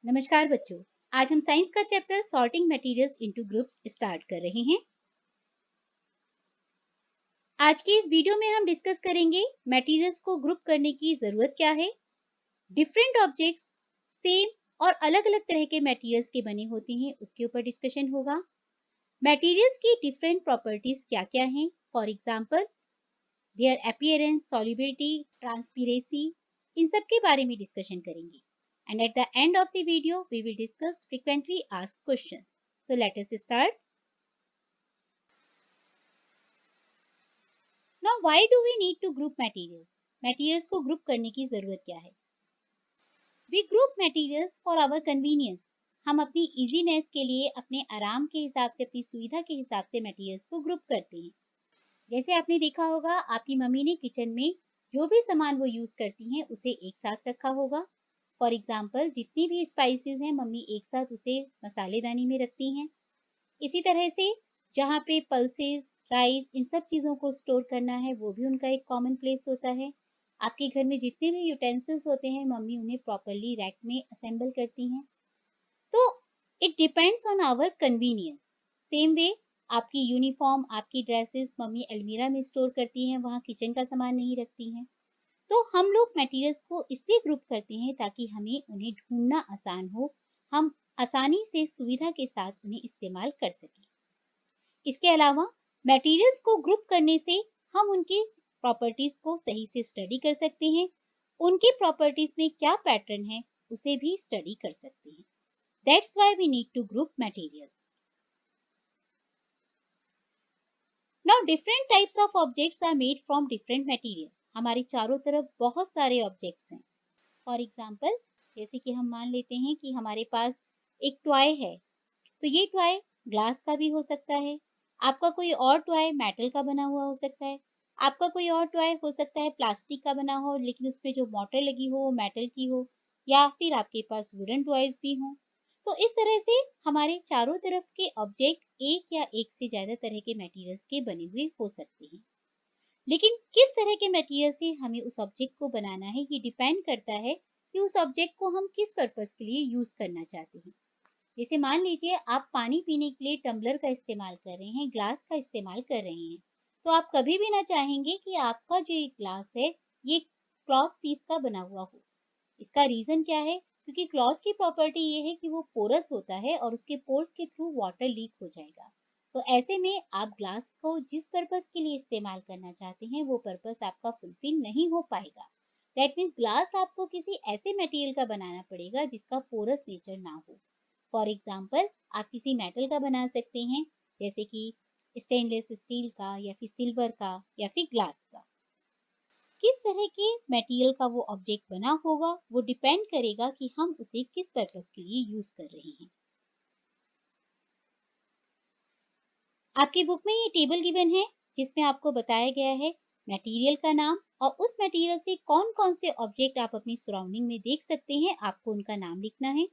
नमस्कार बच्चों। आज हम साइंस का chapter sorting materials into groups start कर रहे हैं। आज के इस वीडियो में हम डिस्कस करेंगे मटेरियल्स को ग्रुप करने की जरूरत क्या है, डिफरेंट ऑब्जेक्ट्स सेम और अलग अलग तरह के मटेरियल्स के बने होते हैं उसके ऊपर डिस्कशन होगा। मटेरियल्स की डिफरेंट प्रॉपर्टीज क्या क्या हैं, for example their appearance, solubility, transparency, इन सब के बारे में डिस्कशन करेंगे। And at the end of the video, we will discuss frequently asked questions. So let us start. Now, why do we need to group materials? Materials को group करने की जरूरत क्या है? We group materials for our convenience. हम अपनी easiness के लिए, अपने आराम के हिसाब से, अपनी सुविधा के हिसाब से materials को group करते हैं। जैसे आपने देखा होगा, आपकी मम्मी ने किचन में जो भी सामान वो यूज करती हैं उसे एक साथ रखा होगा। फॉर एग्जाम्पल जितनी भी स्पाइसेस हैं मम्मी एक साथ उसे मसालेदानी में रखती हैं। इसी तरह से जहाँ पे पल्सेस, राइस, इन सब चीज़ों को स्टोर करना है वो भी उनका एक कॉमन प्लेस होता है। आपके घर में जितने भी यूटेंसिल्स होते हैं मम्मी उन्हें प्रॉपरली रैक में असेंबल करती हैं। तो it depends on our convenience. Same way आपकी यूनिफॉर्म, आपकी ड्रेसेस मम्मी अलमीरा में स्टोर करती हैं, वहाँ किचन का सामान नहीं रखती हैं। तो हम लोग मटेरियल्स को इसलिए ग्रुप करते हैं ताकि हमें उन्हें ढूंढना आसान हो, हम आसानी से सुविधा के साथ उन्हें इस्तेमाल कर सकें। इसके अलावा मटेरियल्स को ग्रुप करने से हम उनकी प्रॉपर्टीज को सही से स्टडी कर सकते हैं, उनकी प्रॉपर्टीज में क्या पैटर्न है उसे भी स्टडी कर सकते हैं। That's why we need to group materials. Now different types of objects are made from different material. हमारे चारों तरफ बहुत सारे ऑब्जेक्ट्स हैं। फॉर एग्जाम्पल जैसे कि हम मान लेते हैं कि हमारे पास एक टॉय है, तो ये टॉय ग्लास का भी हो सकता है, आपका कोई और टॉय मेटल का बना हुआ हो सकता है, आपका कोई और टॉय हो सकता है प्लास्टिक का बना हो लेकिन उसमें जो मोटर लगी हो वो मेटल की हो, या फिर आपके पास वुडन टॉयज भी हों। तो इस तरह से हमारे चारों तरफ के ऑब्जेक्ट एक या एक से ज्यादा तरह के मटेरियल्स के बने हुए हो सकते हैं। लेकिन किस तरह के मटेरियल से हमें उस ऑब्जेक्ट को बनाना है ये डिपेंड करता है कि उस ऑब्जेक्ट को हम किस पर्पस के लिए यूज करना चाहते हैं। जैसे मान लीजिए आप पानी पीने के लिए टम्बलर का इस्तेमाल कर रहे हैं, ग्लास का इस्तेमाल कर रहे हैं, तो आप कभी भी ना चाहेंगे कि आपका जो ये ग्लास है ये क्लॉथ पीस का बना हुआ हो। इसका रीजन क्या है? क्योंकि क्लॉथ की प्रॉपर्टी ये है कि वो पोरस होता है और उसके पोर्स के थ्रू वाटर लीक हो जाएगा। तो ऐसे में आप ग्लास को जिस पर्पस के लिए इस्तेमाल करना चाहते हैं वो पर्पस आपका फुलफिल नहीं हो पाएगा। दैट मीन्स ग्लास आपको किसी ऐसे मटेरियल का बनाना पड़ेगा जिसका पोरस नेचर ना हो। फॉर एग्जाम्पल आप किसी मेटल का बना सकते हैं, जैसे कि स्टेनलेस स्टील का या फिर सिल्वर का या फिर ग्लास का। किस तरह के मटेरियल का वो ऑब्जेक्ट बना होगा वो डिपेंड करेगा कि हम उसे किस पर्पस के लिए यूज कर रहे हैं। आपकी बुक में ये टेबल गिवन है जिसमें आपको बताया गया है मटेरियल का नाम और उस मटेरियल से कौन कौन से ऑब्जेक्ट आप अपनी सराउंडिंग में देख सकते हैं, आपको उनका नाम लिखना है।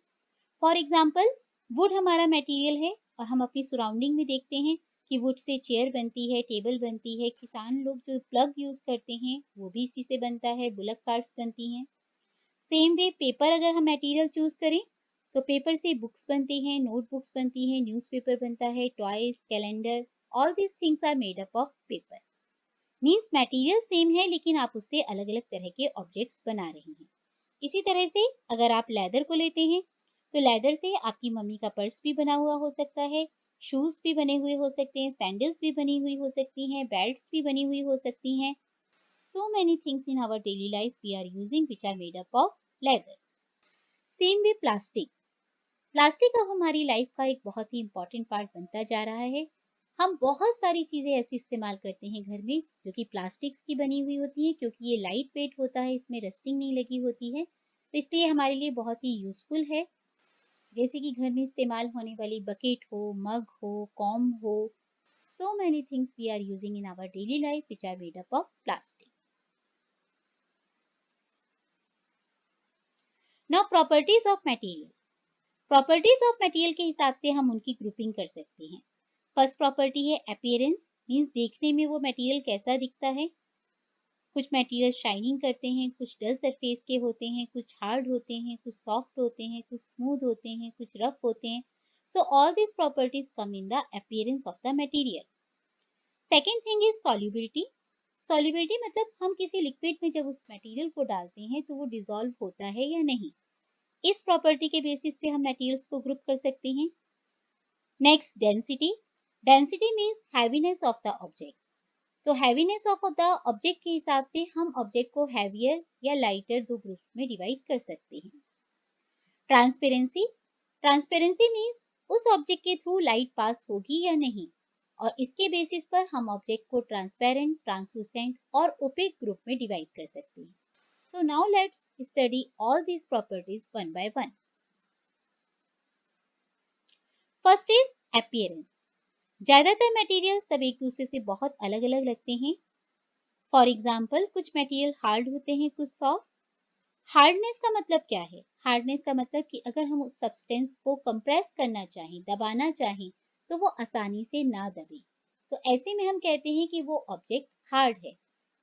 फॉर एग्जाम्पल वुड हमारा मटेरियल है और हम अपनी सराउंडिंग में देखते हैं कि वुड से चेयर बनती है, टेबल बनती है, किसान लोग जो प्लग यूज करते हैं वो भी इसी से बनता है, बुलक कार्ट्स बनती हैं। सेम वे पेपर अगर हम मटेरियल चूज करें तो पेपर से बुक्स बनती हैं, नोटबुक्स बनती हैं, न्यूज़पेपर बनता है, toys, calendar, all these things are made up of paper. Means material same है लेकिन आप उससे अलग अलग तरह के ऑब्जेक्ट्स बना रहे हैं। इसी तरह से अगर आप लेदर को लेते हैं तो लेदर से आपकी मम्मी का पर्स भी बना हुआ हो सकता है, शूज भी बने हुए हो सकते हैं, सैंडल्स भी बनी हुई हो सकती हैं, बेल्ट्स भी बनी हुई हो सकती हैं। So many things in our daily life we are using which are made up of leather. Same way plastic. Plastic अब हमारी लाइफ का एक बहुत ही इम्पोर्टेंट पार्ट बनता जा रहा है। हम बहुत सारी चीज़ें ऐसी इस्तेमाल करते हैं घर में जो कि प्लास्टिक्स की बनी हुई होती हैं, क्योंकि ये लाइट वेट होता है, इसमें रस्टिंग नहीं लगी होती है, तो इसलिए हमारे लिए बहुत ही यूजफुल है। जैसे कि घर में इस्तेमाल होने वाली बकेट हो, मग हो, कॉम हो, so many things we are using in our daily life which are made up of plastic. Now properties of material. Properties of material के हिसाब से हम उनकी ग्रुपिंग कर सकते हैं। फर्स्ट प्रॉपर्टी है अपीयरेंस, मीन्स देखने में वो मटेरियल कैसा दिखता है। कुछ मटेरियल शाइनिंग करते हैं, कुछ डल सरफेस के होते हैं, कुछ हार्ड होते हैं, कुछ सॉफ्ट होते हैं, कुछ स्मूथ होते हैं, कुछ रफ होते हैं. So all these properties come in the appearance of the material. Second thing is solubility. Solubility मतलब हम किसी लिक्विड में जब उस मटेरियल को डालते हैं तो वो डिसॉल्व होता है या नहीं. इस प्रॉपर्टी के बेसिस पे हम मटेरियल्स को ग्रुप कर सकते हैं. Next density. Density means heaviness of the object. तो हैवीनेस ऑफ द ऑब्जेक्ट के हिसाब से हम ऑब्जेक्ट को हैवियर या लाइटर दो ग्रुप्स में डिवाइड कर सकते हैं. ट्रांसपेरेंसी. ट्रांसपेरेंसी मीन्स उस ऑब्जेक्ट के थ्रू लाइट पास होगी या नहीं, और इसके बेसिस पर हम ऑब्जेक्ट को ट्रांसपेरेंट, ट्रांसलूसेंट और ओपेक ग्रुप में डिवाइड कर सकते हैं. So now let's study all these properties one by one. First is appearance. ज्यादातर मटेरियल सब एक दूसरे से बहुत अलग अलग लगते हैं. फॉर एग्जाम्पल कुछ मटेरियल हार्ड होते हैं, कुछ सॉफ्ट. हार्डनेस का मतलब क्या है? हार्डनेस का मतलब कि अगर हम उस सब्सटेंस को कंप्रेस करना चाहें, दबाना चाहें, तो वो आसानी से ना दबे. तो ऐसे में हम कहते हैं कि वो ऑब्जेक्ट हार्ड है.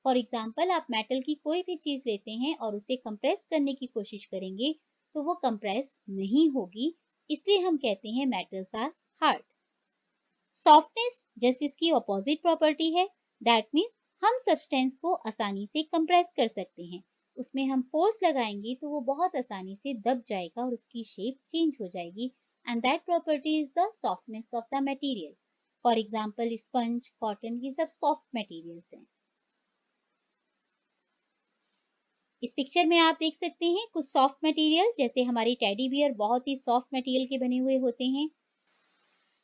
फॉर एग्जाम्पल आप मेटल की कोई भी चीज लेते हैं और उसे कंप्रेस करने की कोशिश करेंगे तो वो कंप्रेस नहीं होगी, इसलिए हम कहते हैं मेटल्स आर हार्ड. सॉफ्टनेस जैसे इसकी अपोजिट प्रॉपर्टी है. दैट मीन्स हम सब्सटेंस को आसानी से कंप्रेस कर सकते हैं. उसमें हम फोर्स लगाएंगे तो वो बहुत आसानी से दब जाएगा और उसकी शेप चेंज हो जाएगी. And that property is the softness of the material. For example sponge, cotton, ये सब सॉफ्ट मटेरियल्स हैं. इस पिक्चर में आप देख सकते हैं कुछ सॉफ्ट मटेरियल, जैसे हमारे टेडी बियर बहुत ही सॉफ्ट मटेरियल के बने हुए होते हैं.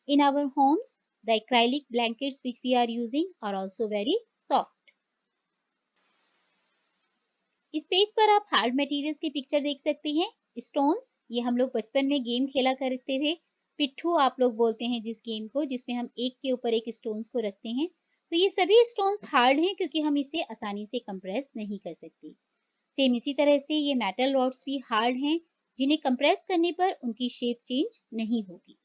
In our homes the acrylic blankets which we are using are also very soft. इस पेज पर आप हार्ड मटेरियल्स की पिक्चर देख सकते हैं. स्टोन्स, ये हम लोग बचपन में गेम खेला करते थे. पिट्ठू आप लोग बोलते हैं जिस गेम को, जिसमें हम एक के ऊपर एक स्टोन्स को रखते हैं. तो ये सभी स्टोन्स हार्ड हैं क्योंकि हम इसे आसानी से कंप्रेस नहीं कर सकते. सेम इसी तरह से ये मेटल रॉड्स भी हार्ड हैं, जिन्हें कंप्रेस करने पर उनकी शेप चेंज नहीं होगी.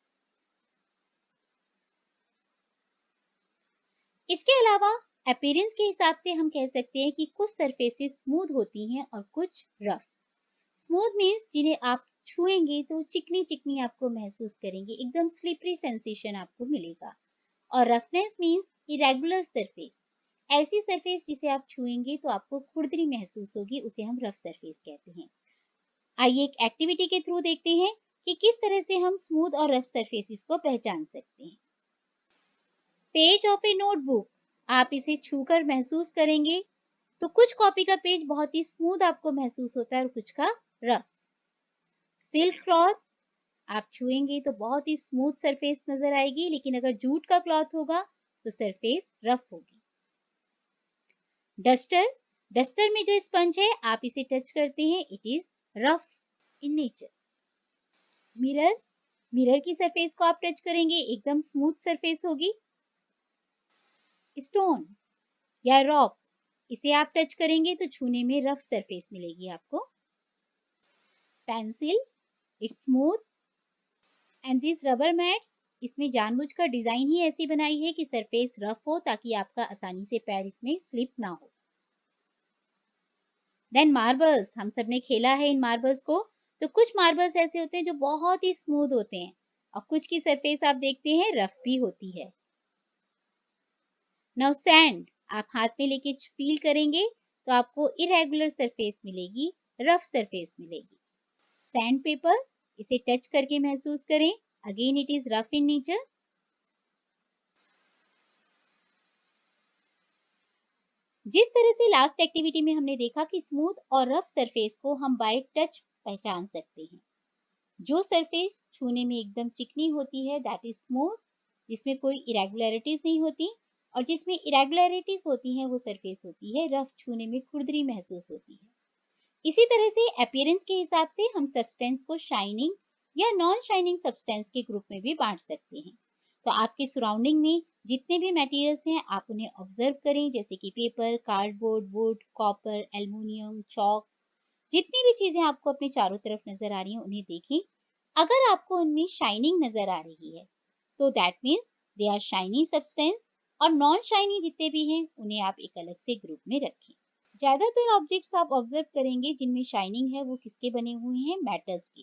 इसके अलावा अपीयरेंस के हिसाब से हम कह सकते हैं कि कुछ सरफेसेस स्मूथ होती हैं और कुछ रफ. स्मूथ मीन्स जिन्हें आप छुएंगे तो चिकनी चिकनी आपको महसूस करेंगे, एकदम स्लिपरी सेंसेशन आपको मिलेगा. और रफनेस मीन्स इरेगुलर सरफेस. ऐसी सरफेस जिसे आप छुएंगे तो आपको खुरदरी महसूस होगी, उसे हम रफ सरफेस कहते हैं. आइए एक एक्टिविटी के थ्रू देखते हैं कि किस तरह से हम स्मूथ और रफ सरफेसेस को पहचान सकते हैं. पेज ऑफ ए नोटबुक, आप इसे छूकर महसूस करेंगे तो कुछ कॉपी का पेज बहुत ही स्मूथ आपको महसूस होता है और कुछ का रफ. सिल्क क्लॉथ, आप छुएंगे तो बहुत ही स्मूथ सरफेस नजर आएगी, लेकिन अगर जूट का क्लॉथ होगा तो सरफेस रफ होगी. डस्टर, डस्टर में जो स्पंज है आप इसे टच करते हैं, it is rough in nature. Mirror, mirror की सरफेस को आप टच करेंगे, एकदम स्मूथ सरफेस होगी. स्टोन या रॉक, इसे आप टच करेंगे तो छूने में रफ सरफेस मिलेगी आपको. Pencil, it's smooth. And this rubber mats, इसमें जानबूझकर डिजाइन ही ऐसी बनाई है कि सरफेस रफ हो ताकि आपका आसानी से पैर इसमें स्लिप ना हो. देन मार्बल्स, हम सब ने खेला है इन मार्बल्स को. तो कुछ मार्बल्स ऐसे होते हैं जो बहुत ही स्मूथ होते हैं और कुछ की सरफेस आप देखते हैं रफ भी होती है. नाउ सैंड, आप हाथ में लेके फील करेंगे तो आपको इरेगुलर सरफेस मिलेगी, रफ सरफेस मिलेगी. सैंड पेपर, इसे टच करके महसूस करें, again it is rough in nature. जिस तरह से लास्ट एक्टिविटी में हमने देखा कि स्मूथ और रफ सरफेस को हम बाय टच पहचान सकते हैं. जो सरफेस छूने में एकदम चिकनी होती है दैट इज स्मूथ, जिसमें कोई इरेगुलरिटीज नहीं होती, और जिसमें इरेगुलरिटीज होती हैं वो सरफेस होती है रफ, छूने में खुरदरी महसूस होती है. इसी तरह से अपीयरेंस के हिसाब से हम सब्सटेंस को शाइनिंग या नॉन शाइनिंग सब्सटेंस के ग्रुप में भी बांट सकते हैं. तो आपके सराउंडिंग में जितने भी मटेरियल्स हैं आप उन्हें ऑब्जर्व करें, जैसे कि paper, cardboard, would, copper, aluminium, chalk, जितनी भी चीजें आपको अपने चारों तरफ नजर आ रही हैं उन्हें देखें. अगर आपको उनमें शाइनिंग नजर आ रही है तो that means they are shiny substance, और नॉन शाइनी जितने भी हैं उन्हें आप एक अलग से ग्रुप में रखें. ज़्यादातर ऑब्जेक्ट्स आप ऑब्जर्व करेंगे जिनमें शाइनिंग है वो किसके बने हुए हैं, मेटल्स के।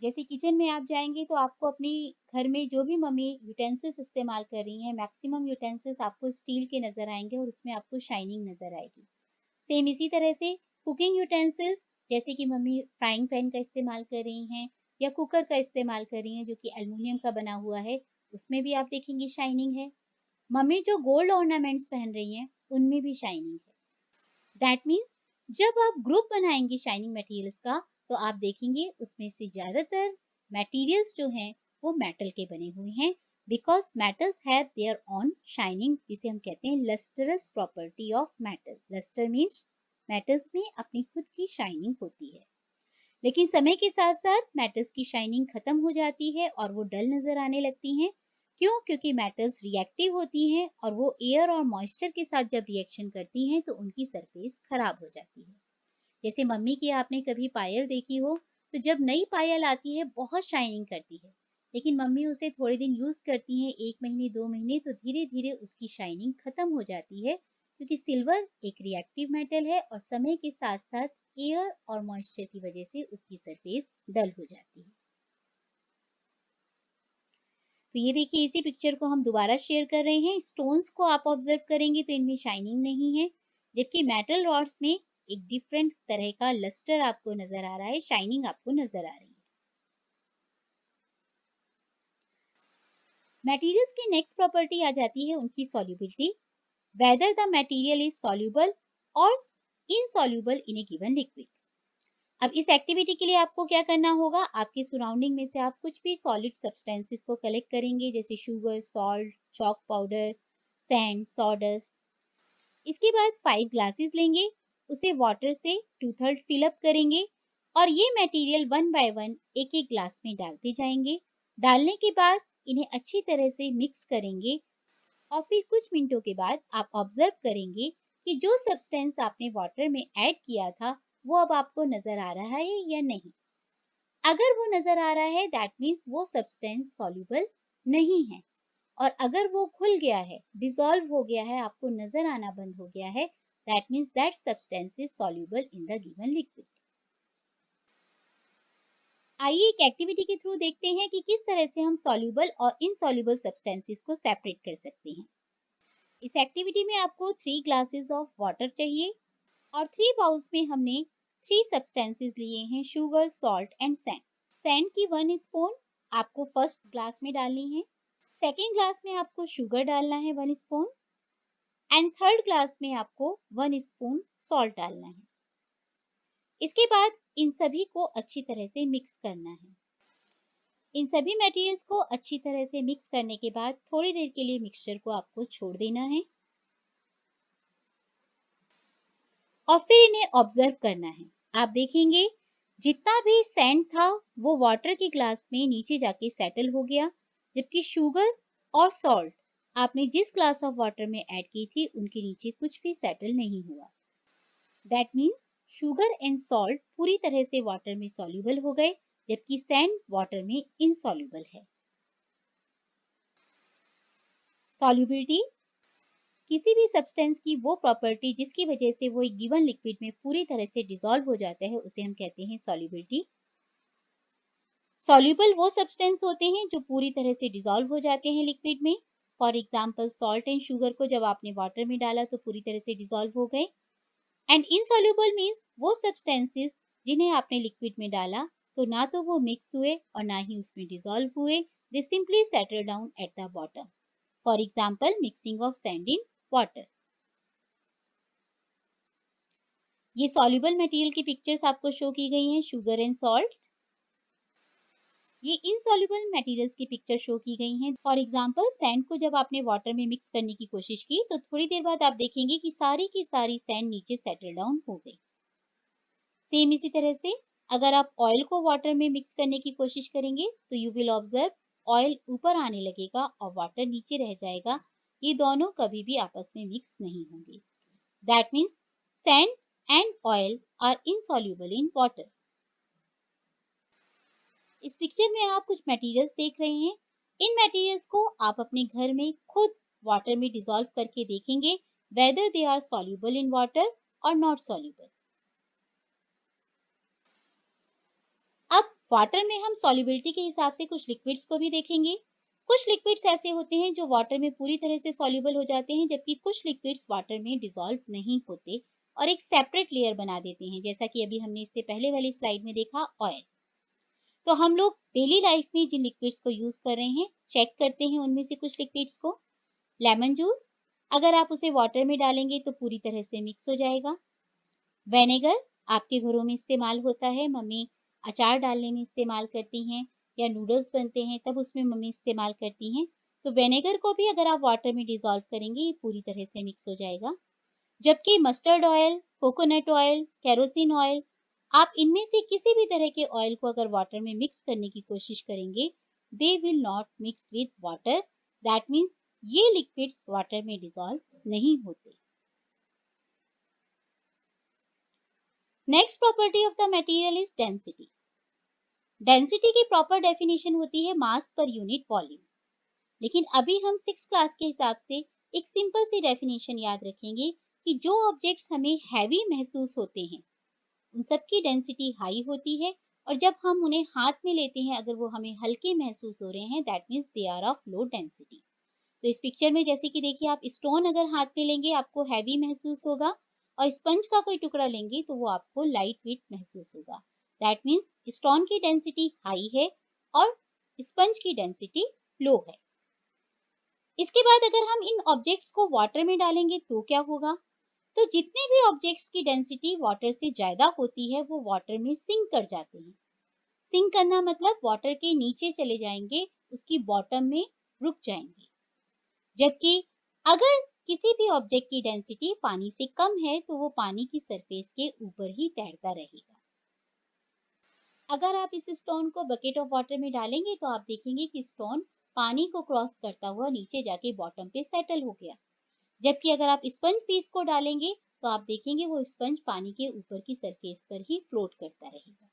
जैसे किचन में आप जाएँगे तो आपको अपनी घर में जो भी मम्मी यूटेंसिल्स इस्तेमाल कर रही हैं, मैक्सिमम यूटेंसिल्स आपको स्टील के नज़र आएँगे और उसमें आपको शाइनिंग नज़र आएगी। सेम इसी तरह से कुकिंग यूटेंसिल्स, जैसे कि मम्मी फ्राइंग पैन का इस्तेमाल कर रही हैं या कुकर का इस्तेमाल कर रही हैं जो कि एल्युमिनियम का बना हुआ है, उसमें भी आप देखेंगे शाइनिंग है। मम्मी जो गोल्ड ऑर्नामेंट्स पहन रही हैं, उनमें भी शाइनिंग है। दैट मीन्स जब आप ग्रुप बनाएंगे शाइनिंग मटेरियल्स का, तो आप देखेंगे उसमें से ज़्यादातर मटेरियल्स जो हैं वो मेटल के बने हुए हैं, because metals have their on shining, जिसे हम कहते हैं lustrous property of metal. Lustre means metals में अपनी खुद की शाइनिंग होती है। लेकिन समय के साथ साथ मेटल्स की शाइनिंग खत्म हो जाती है और वो डल नजर आने लगती हैं। क्यों? क्योंकि मेटल्स रिएक्टिव होती हैं और वो एयर और मॉइस्चर के साथ जब रिएक्शन करती हैं तो उनकी सरफेस खराब हो जाती है। जैसे मम्मी की आपने कभी पायल देखी हो, तो जब नई पायल आती है बहुत शाइनिंग करती है, लेकिन मम्मी उसे थोड़े दिन यूज करती हैं, 1 महीने 2 महीने, तो धीरे धीरे उसकी शाइनिंग खत्म हो जाती है, क्योंकि सिल्वर एक रिएक्टिव मेटल है और समय के साथ साथ एयर और मॉइस्चर की वजह से उसकी सरफेस डल हो जाती है। तो ये देखिए, इसी पिक्चर को हम दोबारा शेयर कर रहे हैं। स्टोन्स को आप ऑब्जर्व करेंगे तो इनमें शाइनिंग नहीं है, जबकि मेटल रॉड्स में एक डिफरेंट तरह का लस्टर आपको नजर आ रहा है, शाइनिंग आपको नजर आ रही है। मटेरियल्स की नेक्स्ट प्रॉपर्टी आ जाती है उनकी solubility, whether the material is soluble और insoluble in a given liquid. अब इस एक्टिविटी के लिए आपको क्या करना होगा, आपके सराउंडिंग में से आप कुछ भी सॉलिड सब्सटेंसेस को कलेक्ट करेंगे, जैसे sugar, salt, chalk powder, sand, sawdust. इसके बाद 5 ग्लासेस लेंगे, उसे वाटर से 2/3 फिल अप करेंगे और ये मटेरियल वन बाय वन एक एक ग्लास में डालते जाएंगे। डालने के बाद इन्हें अच्छी तरह से मिक्स करेंगे और फिर कुछ मिनटों के बाद आप ऑब्जर्व करेंगे कि जो सब्सटेंस आपने वाटर में ऐड किया था वो अब आपको नजर आ रहा है या नहीं। अगर वो नजर आ रहा है, दैट मीन्स वो सब्सटेंस सॉल्युबल नहीं है, और अगर वो घुल गया है, डिसॉल्व हो गया है, आपको नजर आना बंद हो गया है, that means that substance is soluble in the given liquid. आइए एक एक्टिविटी के थ्रू देखते हैं कि किस तरह से हम सॉल्युबल और इनसॉल्युबल सब्सटेंसेस को सेपरेट कर सकते हैं। इस एक्टिविटी में आपको 3 ग्लासेस ऑफ वाटर चाहिए और 3 बाउल्स में हमने 3 सब्सटेंसेस लिए हैं, sugar, salt and sand. Sand की 1 स्पून आपको फर्स्ट ग्लास में डालनी है, सेकेंड ग्लास में आपको शुगर डालना है 1 स्पून एंड थर्ड ग्लास में आपको 1 स्पून सॉल्ट डालना है। इसके बाद इन सभी को अच्छी तरह से मिक्स करना है। इन सभी मटेरियल्स को अच्छी तरह से मिक्स करने के बाद थोड़ी देर के लिए मिक्सचर को आपको छोड़ देना है और फिर इन्हें ऑब्जर्व करना है। आप देखेंगे जितना भी सैंड था वो वाटर के ग्लास में नीचे जाके सेटल हो गया, जबकि शुगर और सॉल्ट आपने जिस ग्लास ऑफ वाटर में ऐड की थी उनके नीचे कुछ भी सेटल नहीं हुआ। That means sugar and salt पूरी तरह से वाटर में सॉल्युबल हो गए, जबकि सैंड वाटर में इनसॉल्युबल है। सॉल्युबिलिटी किसी भी सब्सटेंस की वो प्रॉपर्टी जिसकी वजह से वो एक गिवन लिक्विड में पूरी तरह से डिसॉल्व हो जाता है, उसे हम कहते हैं सॉल्युबिलिटी। सॉल्युबल वो सब्सटेंस होते हैं जो पूरी तरह से डिसॉल्व हो जाते हैं लिक्विड में। For example salt and sugar को जब आपने वाटर में डाला तो पूरी तरह से डिसॉल्व हो गए। एंड इनसॉल्युबल मीन्स वो सब्सटेंसेस जिन्हें आपने लिक्विड में डाला तो ना तो वो मिक्स हुए और ना ही उसमें डिसॉल्व हुए, दे simply settle down at the bottom. For example mixing of sand in water. ये सॉल्युबल मटेरियल की पिक्चर्स आपको शो की गई हैं, शुगर एंड सॉल्ट। ये इनसॉल्युबल मटेरियल्स की पिक्चर शो की गई हैं। फॉर एग्जांपल सैंड को जब आपने वाटर में मिक्स करने की कोशिश की तो थोड़ी देर बाद आप देखेंगे कि सारी की सारी सैंड नीचे सेटल डाउन हो गई। सेम इसी तरह से अगर आप ऑयल को वाटर में मिक्स करने की कोशिश करेंगे तो यू विल ऑब्जर्व ऑयल ऊपर आने लगेगा और वाटर नीचे रह जाएगा। ये दोनों कभी भी आपस में मिक्स नहीं होंगे। That means sand and oil are insoluble in water. इस पिक्चर में आप कुछ मटेरियल्स देख रहे हैं। इन मटेरियल्स को आप अपने घर में खुद वाटर में डिसॉल्व करके देखेंगे whether they are soluble in water और नॉट सॉल्युबल। अब वाटर में हम सॉल्युबिलिटी के हिसाब से कुछ लिक्विड्स को भी देखेंगे। कुछ लिक्विड्स ऐसे होते हैं जो वाटर में पूरी तरह से सॉल्युबल हो जाते हैं, जबकि कुछ लिक्विड्स वाटर में डिसॉल्व नहीं होते और एक सेपरेट लेयर बना देते हैं, जैसा कि अभी हमने इससे पहले वाली स्लाइड में देखा, ऑयल। तो हम लोग डेली लाइफ में जिन लिक्विड्स को यूज कर रहे हैं, चेक करते हैं उनमें से कुछ लिक्विड्स को। लेमन जूस, अगर आप उसे वाटर में डालेंगे तो पूरी तरह से मिक्स हो जाएगा। विनेगर आपके घरों में इस्तेमाल होता है, मम्मी अचार डालने में इस्तेमाल करती हैं, या नूडल्स बनते हैं तब उसमें मम्मी इस्तेमाल करती हैं। तो विनेगर को भी अगर आप वाटर में डिसॉल्व करेंगे, ये पूरी तरह से मिक्स हो जाएगा। जबकि mustard oil, coconut oil, kerosene oil, आप इनमें से किसी भी तरह के ऑयल को अगर वाटर में मिक्स करने की कोशिश करेंगे, they will not mix with water. That means ये लिक्विड्स वाटर में डिसॉल्व नहीं होते। Next property of the material is density. Density की प्रॉपर डेफिनेशन होती है मास पर यूनिट वॉल्यूम, लेकिन अभी हम 6 क्लास के हिसाब से एक सिंपल सी डेफिनेशन याद रखेंगे कि जो ऑब्जेक्ट्स हमें हैवी महसूस होते हैं उन सब की डेंसिटी हाई होती है, और जब हम उन्हें हाथ में लेते हैं अगर वो हमें हल्के महसूस हो रहे हैं, that means they are of low density. तो इस पिक्चर में जैसे कि देखिए, आप स्टोन अगर हाथ में लेंगे आपको हैवी महसूस होगा, और स्पंज का कोई टुकड़ा लेंगे तो वो आपको लाइट वेट महसूस होगा। दैट मीन्स स्टोन की डेंसिटी हाई है और स्पंज की डेंसिटी लो है। इसके बाद अगर हम इन ऑब्जेक्ट्स को वाटर में डालेंगे तो क्या होगा? तो जितने भी ऑब्जेक्ट्स की डेंसिटी वाटर से ज्यादा होती है वो वाटर में सिंक कर जाते हैं। सिंक करना मतलब वाटर के नीचे चले जाएंगे, उसकी बॉटम में रुक जाएंगे। जबकि अगर किसी भी ऑब्जेक्ट की डेंसिटी पानी से कम है तो वो पानी की सरफेस के ऊपर ही तैरता रहेगा। अगर आप इस स्टोन को बकेट ऑफ वाटर में डालेंगे तो आप देखेंगे कि स्टोन पानी को क्रॉस करता हुआ नीचे जाके बॉटम पे सेटल हो गया। जबकि अगर आप स्पंज पीस को डालेंगे तो आप देखेंगे वो स्पंज पानी के ऊपर की सरफेस पर ही फ्लोट करता रहेगा।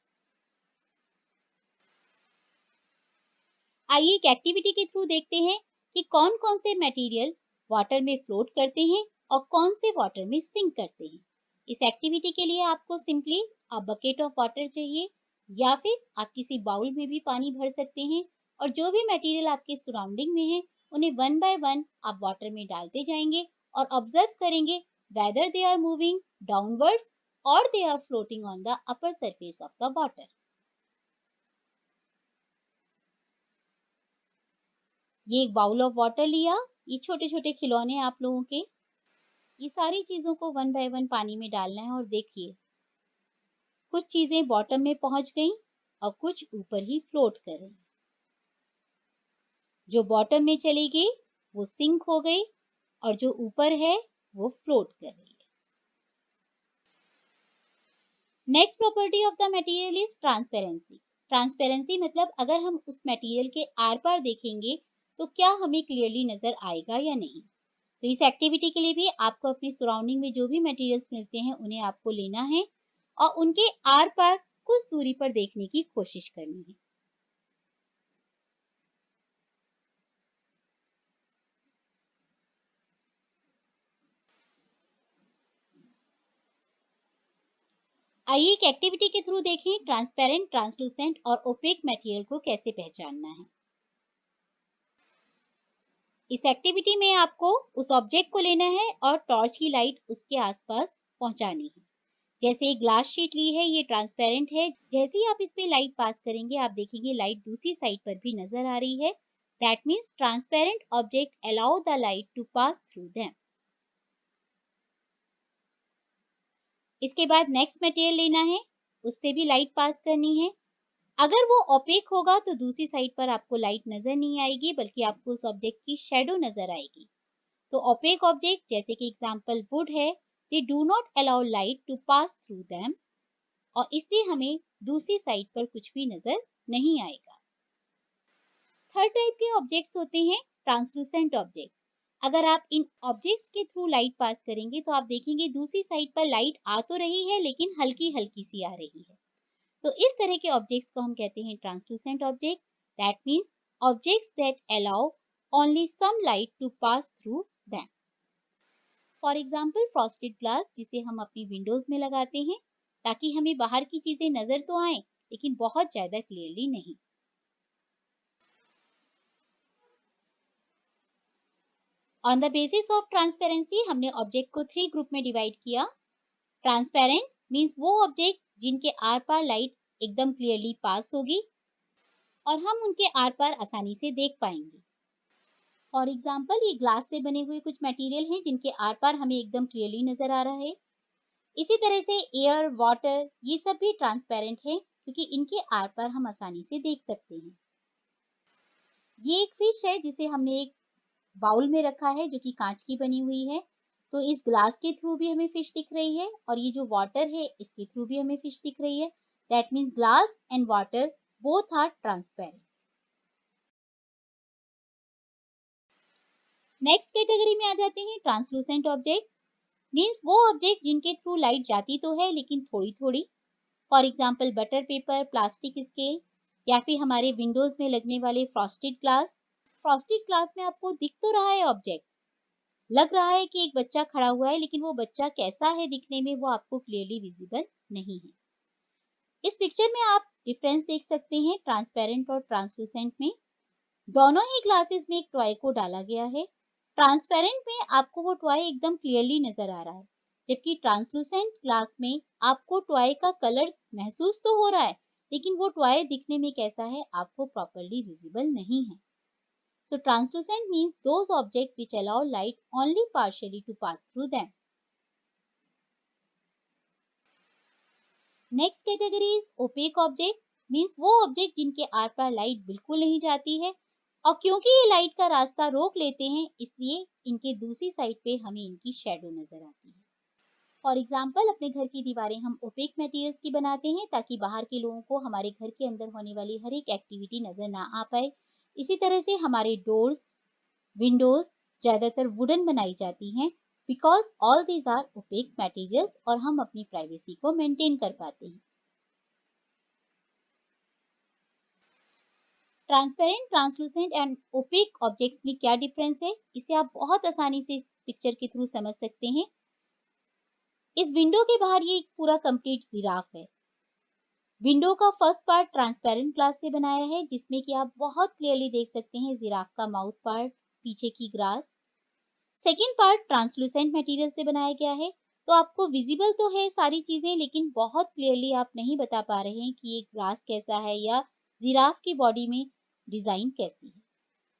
आइए एक एक्टिविटी के थ्रू देखते हैं कि कौन कौन से मटेरियल वाटर में फ्लोट करते हैं और कौन से वाटर में सिंक करते हैं। इस एक्टिविटी के लिए आपको simply a bucket of water चाहिए, या फिर आप किसी बाउल में भी पानी भर सकते हैं, और जो भी मटेरियल आपके सराउंडिंग में है उन्हें वन बाय वन आप वाटर में डालते जाएंगे और ऑब्जर्व करेंगे whether they are moving downwards और they are floating on the upper surface of the water. ये एक बाउल ऑफ वाटर लिया, ये छोटे छोटे खिलौने आप लोगों के, ये सारी चीजों को वन बाय वन पानी में डालना है, और देखिए कुछ चीजें बॉटम में पहुंच गई और कुछ ऊपर ही फ्लोट कर रही। जो बॉटम में चली गई वो सिंक हो गई, और जो ऊपर है वो फ्लोट कर रही है। Next property of the material is transparency. Transparency मतलब अगर हम उस मटेरियल के आर पार देखेंगे तो क्या हमें क्लियरली नजर आएगा या नहीं। तो इस एक्टिविटी के लिए भी आपको अपनी सराउंडिंग में जो भी मटेरियल्स मिलते हैं उन्हें आपको लेना है और उनके आर पार कुछ दूरी पर देखने की कोशिश करनी है। आइए एक एक्टिविटी के थ्रू देखें ट्रांसपेरेंट, ट्रांसलूसेंट और ओपेक मटेरियल को कैसे पहचानना है। इस एक्टिविटी में आपको उस ऑब्जेक्ट को लेना है और टॉर्च की लाइट उसके आसपास पहुंचानी है। जैसे एक ग्लास शीट ली है, ये ट्रांसपेरेंट है, जैसे ही आप इस पे लाइट पास करेंगे आप देखेंगे लाइट दूसरी साइड पर भी नजर आ रही है। That means transparent object allow the light to pass through them. इसके बाद नेक्स्ट मटेरियल लेना है, उससे भी लाइट पास करनी है। अगर वो ओपेक होगा तो दूसरी साइड पर आपको लाइट नजर नहीं आएगी, बल्कि आपको उस ऑब्जेक्ट की शेडो नजर आएगी। तो ओपेक ऑब्जेक्ट जैसे कि एग्जांपल वुड है, they do not allow light to pass through them, और इसलिए हमें दूसरी साइड पर कुछ भी नजर नहीं आएगा। थर्ड टाइप के ऑब्जेक्ट्स होते हैं ट्रांसलूसेंट ऑब्जेक्ट। अगर आप इन ऑब्जेक्ट्स के थ्रू लाइट पास करेंगे तो आप देखेंगे दूसरी साइड पर लाइट आ तो रही है लेकिन हल्की हल्की सी आ रही है। तो इस तरह के ऑब्जेक्ट्स को हम कहते हैं translucent object. That means objects that allow only some light to pass through them. For example frosted glass, जिसे हम अपनी विंडोज में लगाते हैं ताकि हमें बाहर की चीजें नजर तो आए लेकिन बहुत ज्यादा क्लियरली नहीं। On the basis of transparency हमने ऑब्जेक्ट को 3 ग्रुप में डिवाइड किया। ट्रांसपेरेंट मीन्स वो ऑब्जेक्ट जिनके आर पार लाइट एकदम क्लियरली पास होगी और हम उनके आर पार आसानी से देख पाएंगे। फॉर एग्जाम्पल ये ग्लास से बने हुए कुछ मटेरियल हैं जिनके आर पार हमें एकदम क्लियरली नजर आ रहा है। इसी तरह से एयर, वाटर, ये सब भी ट्रांसपेरेंट है क्योंकि इनके आर पार हम आसानी से देख सकते हैं। ये एक फिश है जिसे हमने एक बाउल में रखा है जो कि कांच की बनी हुई है, तो इस ग्लास के थ्रू भी हमें फिश दिख रही है और ये जो वाटर है इसके थ्रू भी हमें फिश दिख रही है। That means glass and water both are transparent. Next category में आ जाते हैं ट्रांसलूसेंट ऑब्जेक्ट। मीन्स वो ऑब्जेक्ट जिनके थ्रू लाइट जाती तो है लेकिन थोड़ी थोड़ी। For example butter paper, plastic scale या फिर हमारे विंडोज में लगने वाले फ्रॉस्टेड ग्लास। फ्रॉस्टेड ग्लास में आपको दिख तो रहा है ऑब्जेक्ट, लग रहा है कि एक बच्चा खड़ा हुआ है लेकिन वो बच्चा कैसा है दिखने में वो आपको क्लियरली विजिबल नहीं है। इस पिक्चर में आप डिफरेंस देख सकते हैं ट्रांसपेरेंट और ट्रांसलूसेंट में। दोनों ही ग्लासेस में एक टॉय को डाला गया है। ट्रांसपेरेंट में आपको वो टॉय एकदम क्लियरली नजर आ रहा है, जबकि ट्रांसलूसेंट ग्लास में आपको टॉय का कलर महसूस तो हो रहा है लेकिन वो टॉय दिखने में कैसा है आपको प्रॉपर्ली विजिबल नहीं है। So translucent means those objects which allow light only partially to pass through them. Next category is opaque object, means वो ऑब्जेक्ट जिनके आर पार लाइट बिल्कुल नहीं जाती है और क्योंकि ये लाइट का रास्ता रोक लेते हैं इसलिए इनके दूसरी साइड पे हमें इनकी शेडो नजर आती है। फॉर एग्जाम्पल अपने घर की दीवारें हम ओपेक मटेरियल्स की बनाते हैं ताकि बाहर के लोगों को हमारे घर के अंदर होने वाली हर एक एक्टिविटी नजर ना आ पाए। इसी तरह से हमारे डोर्स, विंडोज ज्यादातर वुडन बनाई जाती हैं because all these are opaque materials और हम अपनी प्राइवेसी को मेंटेन कर पाते हैं। Transparent, translucent and opaque objects में क्या डिफरेंस है इसे आप बहुत आसानी से पिक्चर के थ्रू समझ सकते हैं। इस विंडो के बाहर ये पूरा कंप्लीट जिराफ है। विंडो का फर्स्ट पार्ट ट्रांसपेरेंट ग्लास से बनाया है जिसमें कि आप बहुत क्लियरली देख सकते हैं जिराफ का माउथ पार्ट, पीछे की grass. Second part translucent material से बनाया गया है, तो आपको विजिबल तो है सारी चीजें लेकिन बहुत क्लियरली आप नहीं बता पा रहे हैं कि ये ग्रास कैसा है या जिराफ की बॉडी में डिजाइन कैसी है।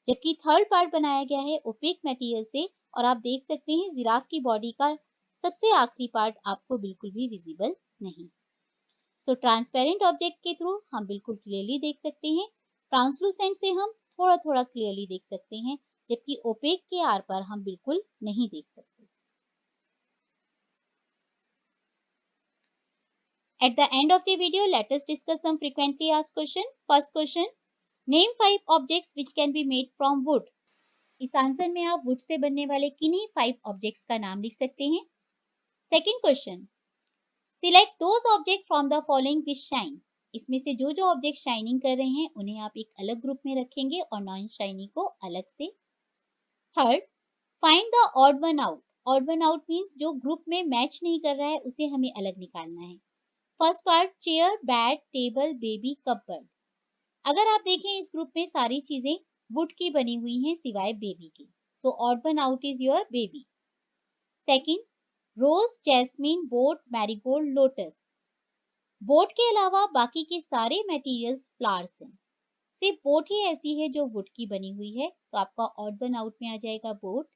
जबकि थर्ड पार्ट बनाया गया है ओपेक मटेरियल से और आप देख सकते हैं जिराफ की बॉडी का सबसे आखिरी पार्ट आपको बिल्कुल भी विजिबल नहीं। सो ट्रांसपेरेंट ऑब्जेक्ट के थ्रू हम बिल्कुल क्लियरली देख सकते हैं, ट्रांसलूसेंट से हम थोड़ा थोड़ा क्लियरली देख सकते हैं, जबकि ओपेक के आर पार हम बिल्कुल नहीं देख सकते। At the end of the video, let us discuss some frequently asked questions. First question, name 5 objects which can be made from wood. इस आंसर में आप वुड से बनने वाले किन्हीं 5 ऑब्जेक्ट्स का नाम लिख सकते हैं। Second question, select those object from the following which shine. इसमें से जो जो ऑब्जेक्ट शाइनिंग कर रहे हैं उन्हें आप एक अलग ग्रुप में रखेंगे और नॉन शाइनिंग को अलग से। Third, find the odd one out. Odd one out means जो ग्रुप में मैच नहीं कर रहा है उसे हमें अलग निकालना है। First part, chair, bat, table, baby, cupboard. अगर आप देखें इस ग्रुप में सारी चीजें वुड की बनी हुई हैं सिवाय बेबी की, so odd one out is your baby. Second, rose, jasmine, boat, marigold, lotus. Boat के अलावा बाकी के सारे मटेरियल्स फ्लावर्स हैं, सिर्फ बोट ही ऐसी है जो वुड की बनी हुई है, तो आपका ऑड वन आउट में आ जाएगा boat.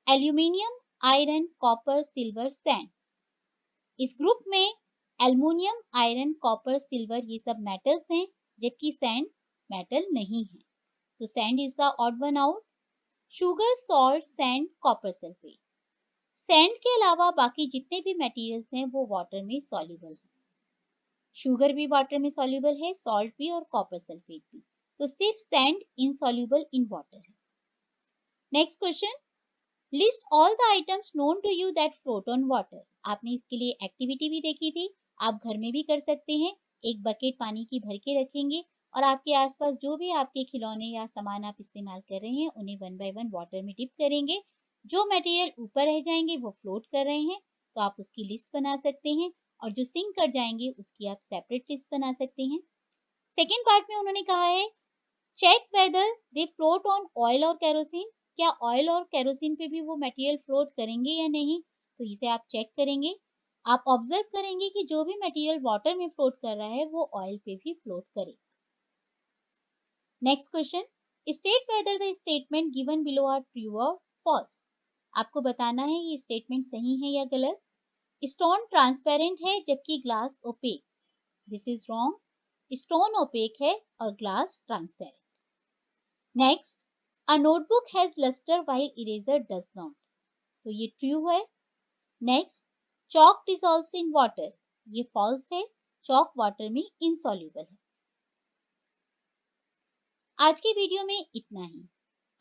Aluminium, iron, copper, silver, sand. इस ग्रुप में एल्युमिनियम, आयरन, कॉपर, सिल्वर ये सब मेटल्स हैं, जबकि सैंड मेटल नहीं है, तो sand is the odd one out. Sugar, salt, sand, copper sulphate. Sand के अलावा बाकी जितने भी मटेरियल्स हैं वो वाटर में सॉल्युबल है। शुगर भी वाटर में सॉल्युबल है, सॉल्ट भी और कॉपर सल्फेट भी, तो सिर्फ सैंड इनसॉल्युबल इन वाटर है। Next question, list all the items known to you that float on water. आपने इसके लिए एक्टिविटी भी देखी थी, आप घर में भी कर सकते हैं। एक बकेट पानी की भर के रखेंगे और आपके आसपास जो भी आपके खिलौने या सामान आप इस्तेमाल कर रहे हैं उन्हें वन बाय वन वाटर में डिप करेंगे। जो मटेरियल ऊपर रह जाएंगे वो फ्लोट कर रहे हैं तो आप उसकी लिस्ट बना सकते हैं, और जो सिंक कर जाएंगे उसकी आप सेपरेट लिस्ट बना सकते हैं। सेकेंड पार्ट में उन्होंने कहा है check whether they float on oil और केरोसिन, क्या ऑयल और केरोसिन पे भी वो मटेरियल फ्लोट करेंगे या नहीं, तो इसे आप चेक करेंगे। आप ऑब्जर्व करेंगे कि जो भी मटेरियल वाटर में फ्लोट कर रहा है वो ऑयल पे भी फ्लोट करे। Next question, state whether the statement given below are true और फॉल्स। आपको बताना है ये स्टेटमेंट सही है या गलत। स्टोन ट्रांसपेरेंट है जबकि glass opaque, this is wrong. Stone opaque है और glass transparent. Next, a notebook has lustre while eraser does not, तो ये ट्रू है। Next, chalk dissolves in water, ये फॉल्स है, चॉक वाटर में इनसॉल्युबल है। आज के वीडियो में इतना ही।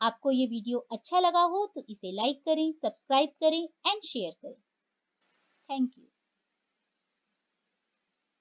आपको ये वीडियो अच्छा लगा हो तो इसे लाइक करें, सब्सक्राइब करें एंड शेयर करें। Thank you.